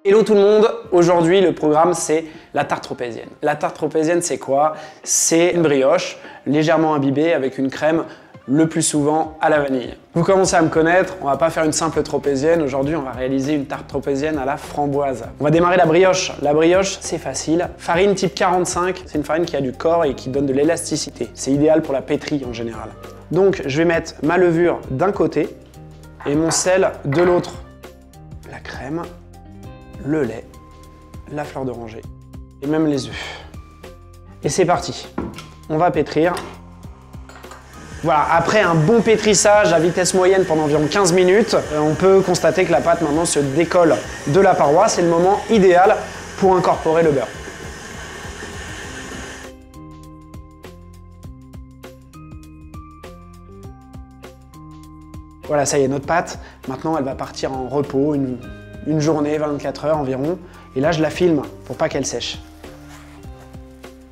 Hello tout le monde, aujourd'hui le programme c'est la tarte tropézienne. La tarte tropézienne c'est quoi? C'est une brioche légèrement imbibée avec une crème le plus souvent à la vanille. Vous commencez à me connaître, on va pas faire une simple tropézienne, aujourd'hui on va réaliser une tarte tropézienne à la framboise. On va démarrer la brioche. La brioche c'est facile, farine type 45, c'est une farine qui a du corps et qui donne de l'élasticité. C'est idéal pour la pétrie en général. Donc je vais mettre ma levure d'un côté et mon sel de l'autre. La crème, le lait, la fleur d'oranger et même les œufs. Et c'est parti, on va pétrir. Voilà, après un bon pétrissage à vitesse moyenne pendant environ 15 minutes, on peut constater que la pâte maintenant se décolle de la paroi. C'est le moment idéal pour incorporer le beurre. Voilà, ça y est, notre pâte, maintenant elle va partir en repos, une journée, 24 heures environ. Et là, je la filme pour pas qu'elle sèche.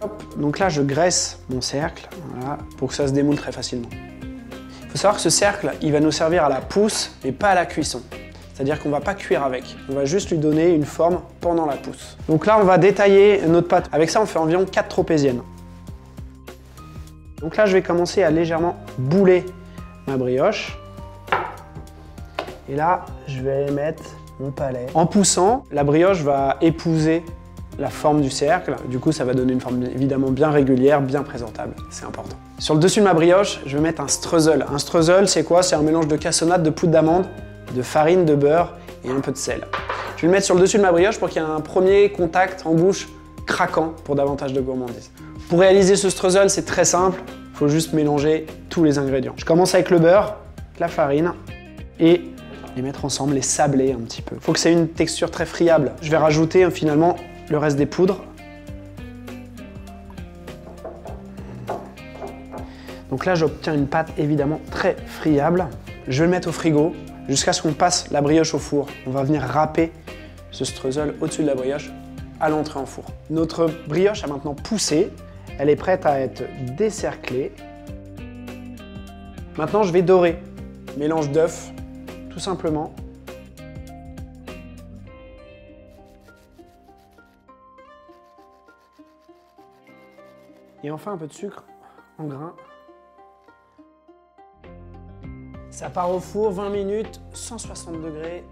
Hop, donc là, je graisse mon cercle, voilà, pour que ça se démoule très facilement. Il faut savoir que ce cercle, il va nous servir à la pousse et pas à la cuisson. C'est-à-dire qu'on ne va pas cuire avec, on va juste lui donner une forme pendant la pousse. Donc là, on va détailler notre pâte. Avec ça, on fait environ 4 tropéziennes. Donc là, je vais commencer à légèrement bouler ma brioche. Et là, je vais mettre mon palais. En poussant, la brioche va épouser la forme du cercle. Du coup, ça va donner une forme évidemment bien régulière, bien présentable. C'est important. Sur le dessus de ma brioche, je vais mettre un streusel. Un streusel, c'est quoi? C'est un mélange de cassonade, de poudre d'amande, de farine, de beurre et un peu de sel. Je vais le mettre sur le dessus de ma brioche pour qu'il y ait un premier contact en bouche craquant pour davantage de gourmandise. Pour réaliser ce streusel, c'est très simple. Il faut juste mélanger tous les ingrédients. Je commence avec le beurre, la farine et les mettre ensemble, les sabler un petit peu. Il faut que ça ait une texture très friable. Je vais rajouter finalement le reste des poudres. Donc là, j'obtiens une pâte évidemment très friable. Je vais le mettre au frigo jusqu'à ce qu'on passe la brioche au four. On va venir râper ce streusel au-dessus de la brioche à l'entrée en four. Notre brioche a maintenant poussé. Elle est prête à être décerclée. Maintenant, je vais dorer. Mélange d'œufs, tout simplement. Et enfin un peu de sucre en grains. Ça part au four, 20 minutes, 160 degrés.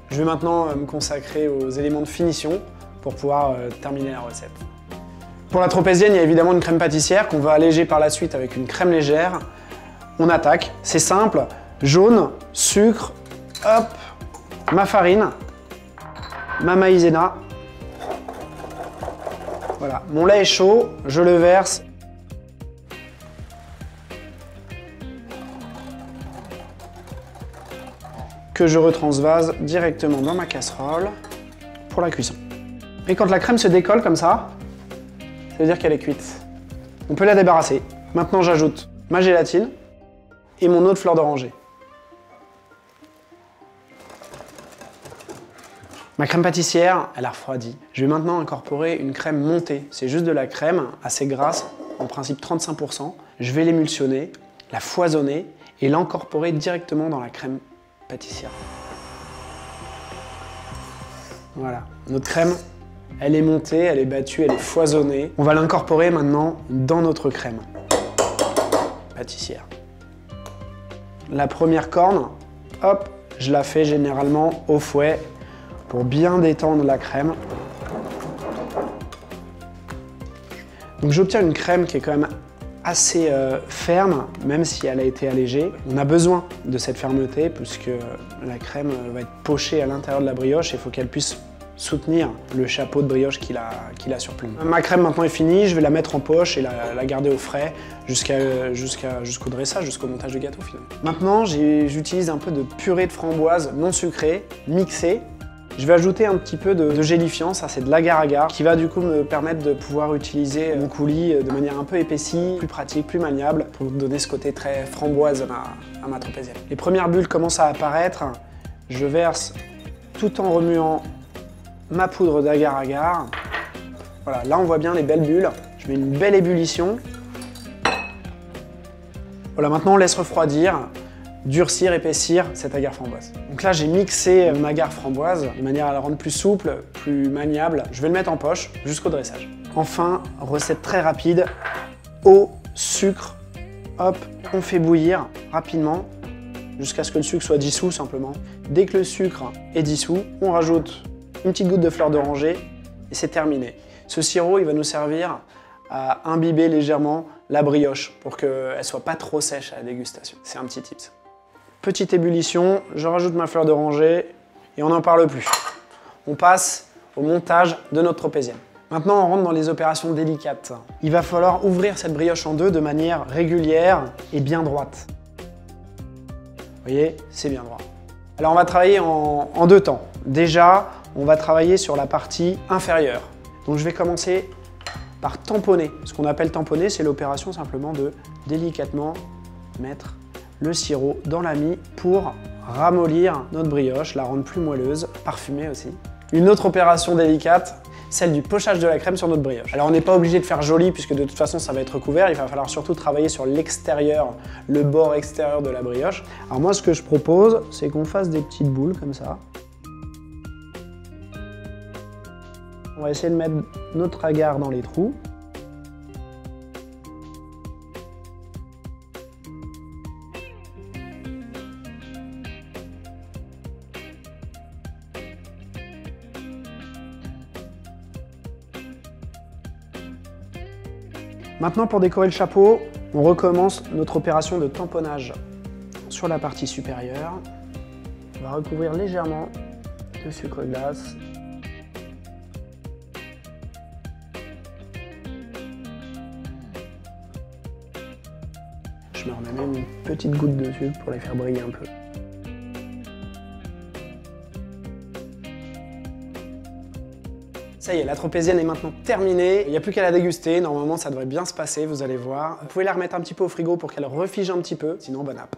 Je vais maintenant me consacrer aux éléments de finition pour pouvoir terminer la recette. Pour la tropézienne, il y a évidemment une crème pâtissière qu'on va alléger par la suite avec une crème légère. On attaque, c'est simple, jaune, sucre, hop, ma farine, ma maïzena. Voilà, mon lait est chaud, je le verse. Que je retransvase directement dans ma casserole pour la cuisson. Et quand la crème se décolle comme ça veut dire qu'elle est cuite. On peut la débarrasser. Maintenant, j'ajoute ma gélatine et mon eau de fleur d'oranger. Ma crème pâtissière, elle a refroidi. Je vais maintenant incorporer une crème montée. C'est juste de la crème assez grasse, en principe 35%. Je vais l'émulsionner, la foisonner et l'incorporer directement dans la crème pâtissière. Voilà, notre crème, elle est montée, elle est battue, elle est foisonnée. On va l'incorporer maintenant dans notre crème pâtissière. La première corne, hop, je la fais généralement au fouet pour bien détendre la crème. Donc j'obtiens une crème qui est quand même assez ferme, même si elle a été allégée. On a besoin de cette fermeté puisque la crème va être pochée à l'intérieur de la brioche et il faut qu'elle puisse soutenir le chapeau de brioche qu'il a sur plume. Ma crème maintenant est finie, je vais la mettre en poche et la garder au frais jusqu'au dressage, jusqu'au montage du gâteau finalement. Maintenant, j'utilise un peu de purée de framboise non sucrée, mixée. Je vais ajouter un petit peu de gélifiant, ça c'est de l'agar-agar, qui va du coup me permettre de pouvoir utiliser mon coulis de manière un peu épaissie, plus pratique, plus maniable, pour donner ce côté très framboise à ma tropézienne. Les premières bulles commencent à apparaître, je verse tout en remuant ma poudre d'agar-agar Voilà, là on voit bien les belles bulles. Je mets une belle ébullition. Voilà, maintenant on laisse refroidir, durcir, épaissir cette agar framboise. Donc là j'ai mixé mon agar framboise de manière à la rendre plus souple, plus maniable. Je vais le mettre en poche jusqu'au dressage. Enfin, recette très rapide, eau, sucre, hop, on fait bouillir rapidement jusqu'à ce que le sucre soit dissous simplement. Dès que le sucre est dissous, on rajoute une petite goutte de fleur d'oranger et c'est terminé. Ce sirop, il va nous servir à imbiber légèrement la brioche pour qu'elle ne soit pas trop sèche à la dégustation. C'est un petit tips. Petite ébullition, je rajoute ma fleur d'oranger et on n'en parle plus. On passe au montage de notre tropézienne. Maintenant, on rentre dans les opérations délicates. Il va falloir ouvrir cette brioche en deux de manière régulière et bien droite. Vous voyez, c'est bien droit. Alors, on va travailler en deux temps. Déjà, on va travailler sur la partie inférieure. Donc, je vais commencer par tamponner. Ce qu'on appelle tamponner, c'est l'opération simplement de délicatement mettre le sirop dans la mie pour ramollir notre brioche, la rendre plus moelleuse, parfumée aussi. Une autre opération délicate, celle du pochage de la crème sur notre brioche. Alors on n'est pas obligé de faire joli puisque de toute façon ça va être recouvert, il va falloir surtout travailler sur l'extérieur, le bord extérieur de la brioche. Alors moi ce que je propose, c'est qu'on fasse des petites boules comme ça. On va essayer de mettre notre agar dans les trous. Maintenant, pour décorer le chapeau, on recommence notre opération de tamponnage sur la partie supérieure. On va recouvrir légèrement de sucre glace. Je me remets même une petite goutte de sucre pour les faire briller un peu. Ça y est, la tropézienne est maintenant terminée. Il n'y a plus qu'à la déguster. Normalement, ça devrait bien se passer, vous allez voir. Vous pouvez la remettre un petit peu au frigo pour qu'elle refige un petit peu. Sinon, bonne app.